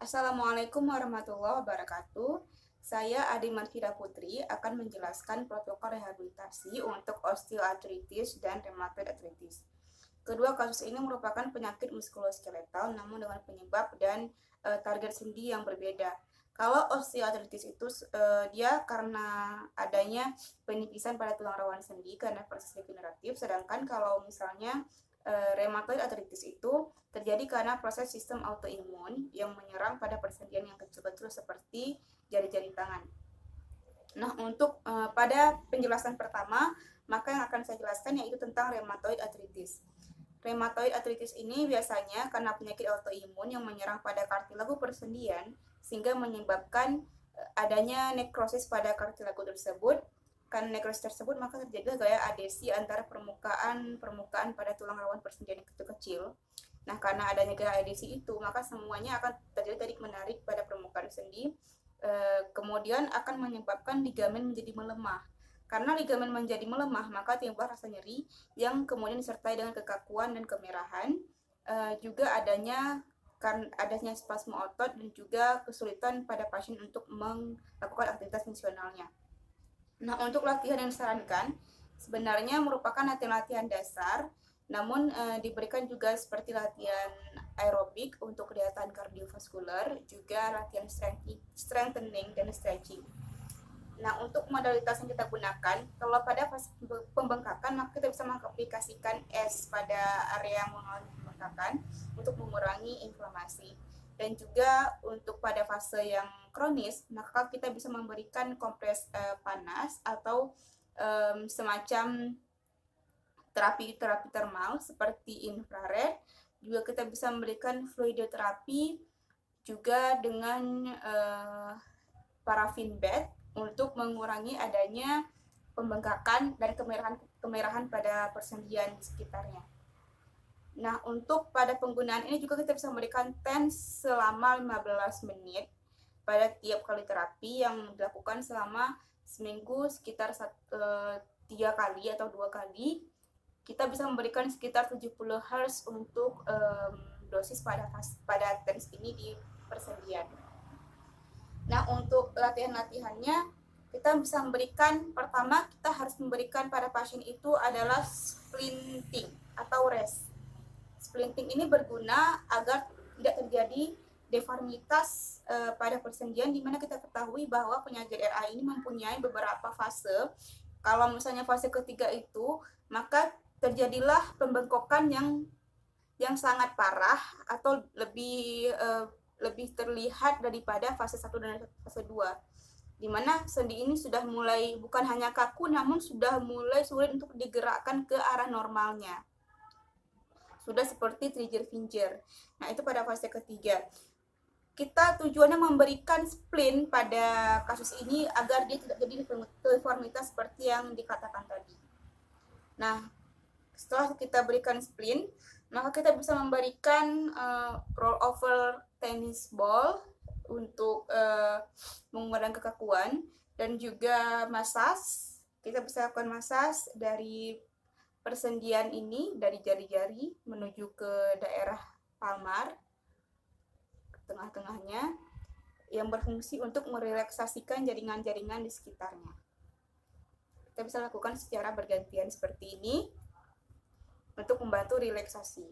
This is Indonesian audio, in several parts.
Assalamualaikum warahmatullahi wabarakatuh. Saya Adi Marfida Putri akan menjelaskan protokol rehabilitasi untuk osteoartritis dan rheumatoid arthritis. Kedua kasus ini merupakan penyakit muskuloskeletal namun dengan penyebab dan target sendi yang berbeda. Kalau osteoartritis itu dia karena adanya penipisan pada tulang rawan sendi karena proses degeneratif, sedangkan kalau misalnya rheumatoid arthritis itu terjadi karena proses sistem autoimun yang menyerang pada persendian yang kecil-kecil seperti jari-jari tangan. Nah, untuk pada penjelasan pertama, maka yang akan saya jelaskan yaitu tentang rheumatoid arthritis. Rheumatoid arthritis ini biasanya karena penyakit autoimun yang menyerang pada kartilago persendian sehingga menyebabkan adanya nekrosis pada kartilago tersebut. Karena nekrosis tersebut maka terjadilah gaya adesi antara permukaan pada tulang rawan persendian yang kecil-kecil. Nah, karena adanya gaya adesi itu, maka semuanya akan terjadi tarik-menarik pada permukaan sendi, kemudian akan menyebabkan ligamen menjadi melemah. Karena ligamen menjadi melemah, maka timbul rasa nyeri yang kemudian disertai dengan kekakuan dan kemerahan, juga adanya spasme otot dan juga kesulitan pada pasien untuk melakukan aktivitas fungsionalnya. Nah, untuk latihan yang disarankan sebenarnya merupakan latihan-latihan dasar, namun diberikan juga seperti latihan aerobik untuk kegiatan kardiovaskular, juga latihan strengthening dan stretching. Nah, untuk modalitas yang kita gunakan, kalau pada fase pembengkakan, maka kita bisa mengaplikasikan es pada area yang mengalami pembengkakan untuk mengurangi inflamasi. Dan juga untuk pada fase yang kronis, maka kita bisa memberikan kompres panas atau semacam terapi termal seperti infrared. Juga kita bisa memberikan fluidoterapi juga dengan parafin bed untuk mengurangi adanya pembengkakan dan kemerahan pada persendian di sekitarnya. Nah, untuk pada penggunaan ini juga kita bisa memberikan TENS selama 15 menit pada tiap kali terapi yang dilakukan selama seminggu sekitar 3 kali atau 2 kali. Kita bisa memberikan sekitar 70 Hz untuk dosis pada TENS ini di persendian. Nah, untuk latihan-latihannya kita bisa memberikan, pertama kita harus memberikan pada pasien itu adalah splinting atau rest. Splinting ini berguna agar tidak terjadi deformitas pada persendian, di mana kita ketahui bahwa penyakit RA ini mempunyai beberapa fase. Kalau misalnya fase ketiga itu, maka terjadilah pembengkokan yang sangat parah atau lebih terlihat daripada fase 1 dan fase 2, di mana sendi ini sudah mulai bukan hanya kaku namun sudah mulai sulit untuk digerakkan ke arah normalnya. Sudah seperti trigger finger. Nah, itu pada fase ketiga. Kita tujuannya memberikan splint pada kasus ini agar dia tidak jadi deformitas seperti yang dikatakan tadi. Nah, setelah kita berikan splint, maka kita bisa memberikan roll over tennis ball untuk mengurangi kekakuan, dan juga masas. Kita bisa lakukan masas dari persendian ini, dari jari-jari menuju ke daerah palmar, ke tengah-tengahnya, yang berfungsi untuk merelaksasikan jaringan-jaringan di sekitarnya. Kita bisa lakukan secara bergantian seperti ini untuk membantu relaksasi.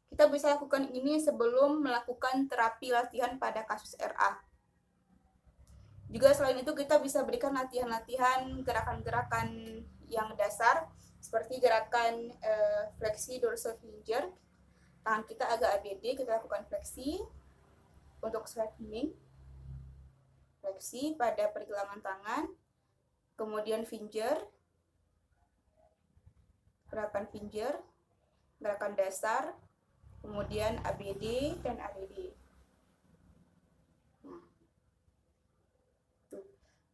Kita bisa lakukan ini sebelum melakukan terapi latihan pada kasus RA. Juga selain itu kita bisa berikan latihan-latihan gerakan-gerakan yang dasar seperti gerakan fleksi dorsophalangeal. Tangan kita agak ABD, kita lakukan fleksi untuk strengthening, fleksi pada pergelangan tangan, kemudian finger, gerakan finger, gerakan dasar, kemudian ABD dan ADD.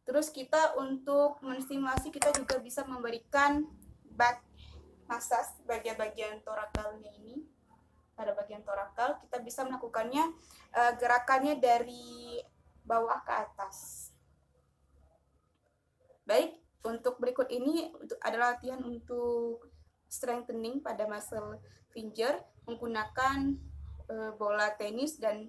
Terus kita untuk menstimulasi, kita juga bisa memberikan back massage bagian torakalnya ini. Pada bagian torakal kita bisa melakukannya gerakannya dari bawah ke atas. Baik, untuk berikut ini adalah latihan untuk strengthening pada muscle finger menggunakan bola tenis, dan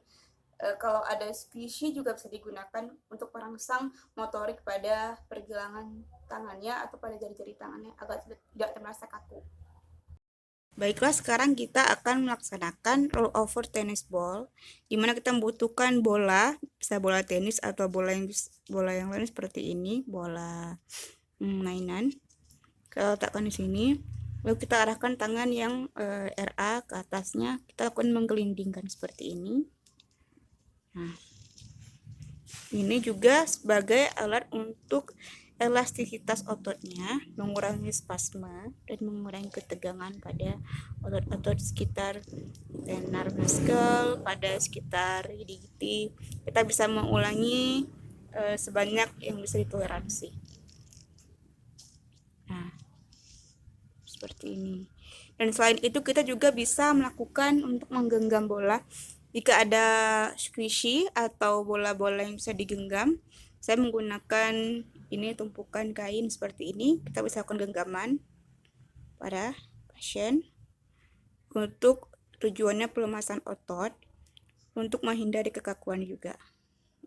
kalau ada squishy juga bisa digunakan untuk merangsang motorik pada pergelangan tangannya atau pada jari-jari tangannya agar tidak terasa kaku. Baiklah, sekarang kita akan melaksanakan roll over tennis ball, di mana kita membutuhkan bola, bisa bola tenis atau bola yang lain seperti ini, bola mainan. Kita letakkan di sini, lalu kita arahkan tangan yang RA ke atasnya, kita akan menggelindingkan seperti ini. Nah, ini juga sebagai alat untuk elastisitas ototnya, mengurangi spasme dan mengurangi ketegangan pada otot-otot sekitar tenar muscle, pada sekitar gigi. Kita bisa mengulangi sebanyak yang bisa ditoleransi. Nah, seperti ini. Dan selain itu kita juga bisa melakukan untuk menggenggam bola. Jika ada squishy atau bola-bola yang bisa digenggam, saya menggunakan ini tumpukan kain seperti ini. Kita bisa lakukan genggaman pada pasien untuk tujuannya pelemasan otot, untuk menghindari kekakuan juga.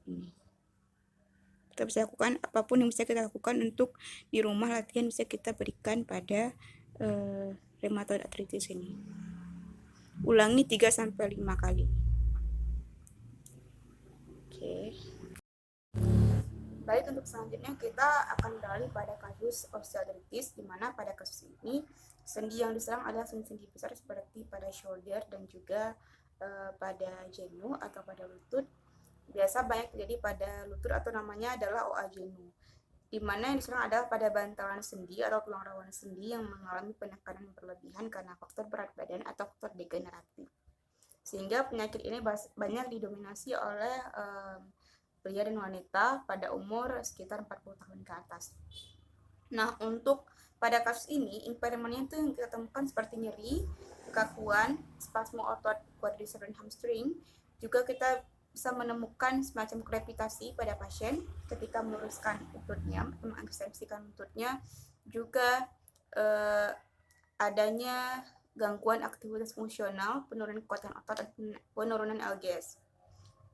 Ini. Kita bisa lakukan apapun yang bisa kita lakukan untuk di rumah, latihan bisa kita berikan pada rheumatoid arthritis ini. Ulangi 3-5 kali. Oke. Baik, untuk selanjutnya kita akan beralih pada kasus osteoartritis, di mana pada kasus ini sendi yang diserang adalah sendi-sendi besar seperti pada shoulder dan juga pada genu atau pada lutut. Biasa banyak terjadi pada lutut atau namanya adalah OA genu, di mana yang diserang adalah pada bantalan sendi atau tulang rawan sendi yang mengalami penekanan berlebihan karena faktor berat badan atau faktor degeneratif. Sehingga penyakit ini banyak didominasi oleh pria dan wanita pada umur sekitar 40 tahun ke atas. Nah, untuk pada kasus ini, impairmentnya itu yang kita temukan seperti nyeri, kekakuan, spasme otot quadriceps dan hamstring. Juga kita bisa menemukan semacam krepitasi pada pasien ketika meluruskan lututnya, mengekstensikan lututnya. Juga adanya gangguan aktivitas fungsional, penurunan kekuatan otot, dan penurunan LGS.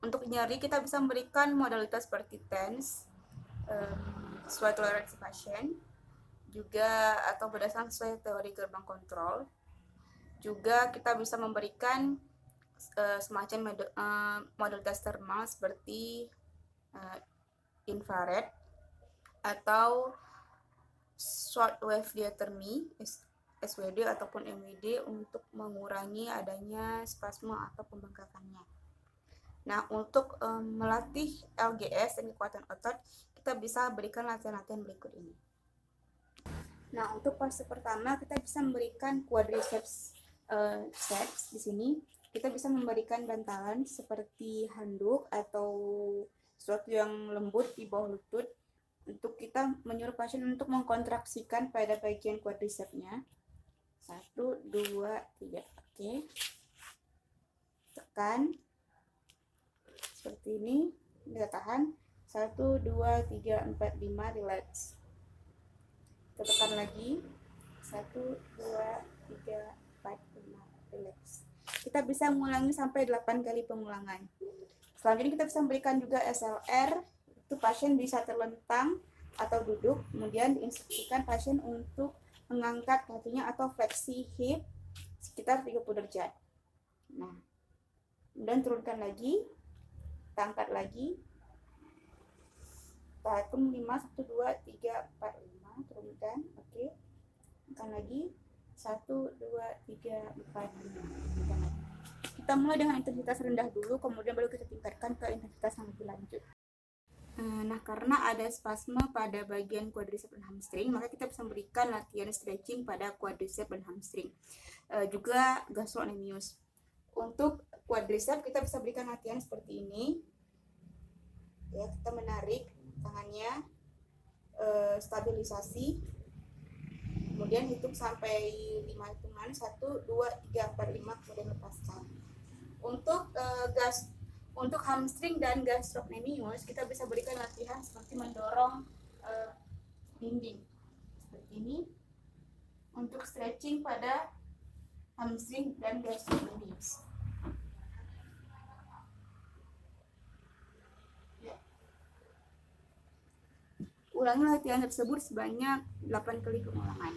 Untuk nyeri kita bisa memberikan modalitas seperti TENS, sesuai toleransi pasien, juga atau berdasarkan sesuai teori gerbang kontrol. Juga kita bisa memberikan semacam modalitas termal seperti infrared atau short wave diathermy SWD ataupun MWD untuk mengurangi adanya spasme atau pembengkakannya. Nah, untuk melatih LGS dan kekuatan otot, kita bisa berikan latihan-latihan berikut ini. Nah, untuk fase pertama kita bisa memberikan quadriceps sets. Di sini kita bisa memberikan bantalan seperti handuk atau sesuatu yang lembut di bawah lutut untuk kita menyuruh pasien untuk mengkontraksikan pada bagian quadricepsnya. 1, 2, 3. Oke. Tekan. Seperti ini. Kita tahan. 1, 2, 3, 4, 5. Relax. Kita tekan lagi. 1, 2, 3, 4, 5. Relax. Kita bisa mengulangi sampai 8 kali pengulangan. Selanjutnya kita bisa memberikan juga SLR. Itu pasien bisa terlentang atau duduk. Kemudian diinstruksikan pasien untuk mengangkat kakinya atau fleksi hip sekitar 30 derajat. Nah, kemudian turunkan lagi, kita angkat lagi. Hitung 5, 1, 2, 3, 4, 5, turunkan, oke. Angkat lagi, 1, 2, 3, 4, 5. Kita mulai dengan intensitas rendah dulu, kemudian baru kita tingkatkan ke intensitas yang lebih lanjut. Nah, karena ada spasme pada bagian quadriceps dan hamstring, maka kita bisa memberikan latihan stretching pada quadriceps dan hamstring. Juga gastrocnemius. Untuk quadriceps kita bisa berikan latihan seperti ini. Ya, kita menarik tangannya, stabilisasi. Kemudian hitung sampai 5 hitungan, 1, 2, 3, 4, 5, kemudian lepaskan. Untuk hamstring dan gastrocnemius, kita bisa berikan latihan seperti mendorong dinding seperti ini. untuk stretching pada hamstring dan gastrocnemius. Ulangi latihan tersebut sebanyak 8 kali pengulangan.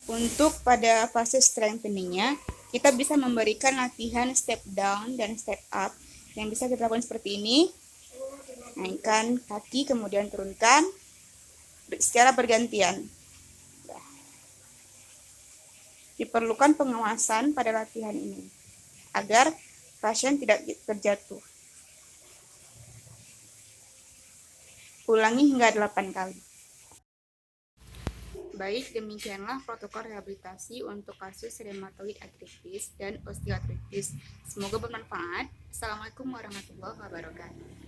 Untuk pada fase strengtheningnya, kita bisa memberikan latihan step down dan step up yang bisa kita lakukan seperti ini. Naikkan kaki, kemudian turunkan secara bergantian. Diperlukan pengawasan pada latihan ini agar pasien tidak terjatuh. Ulangi hingga 8 kali. Baik, demikianlah protokol rehabilitasi untuk kasus rheumatoid arthritis dan osteoartritis. Semoga bermanfaat. Assalamualaikum warahmatullahi wabarakatuh.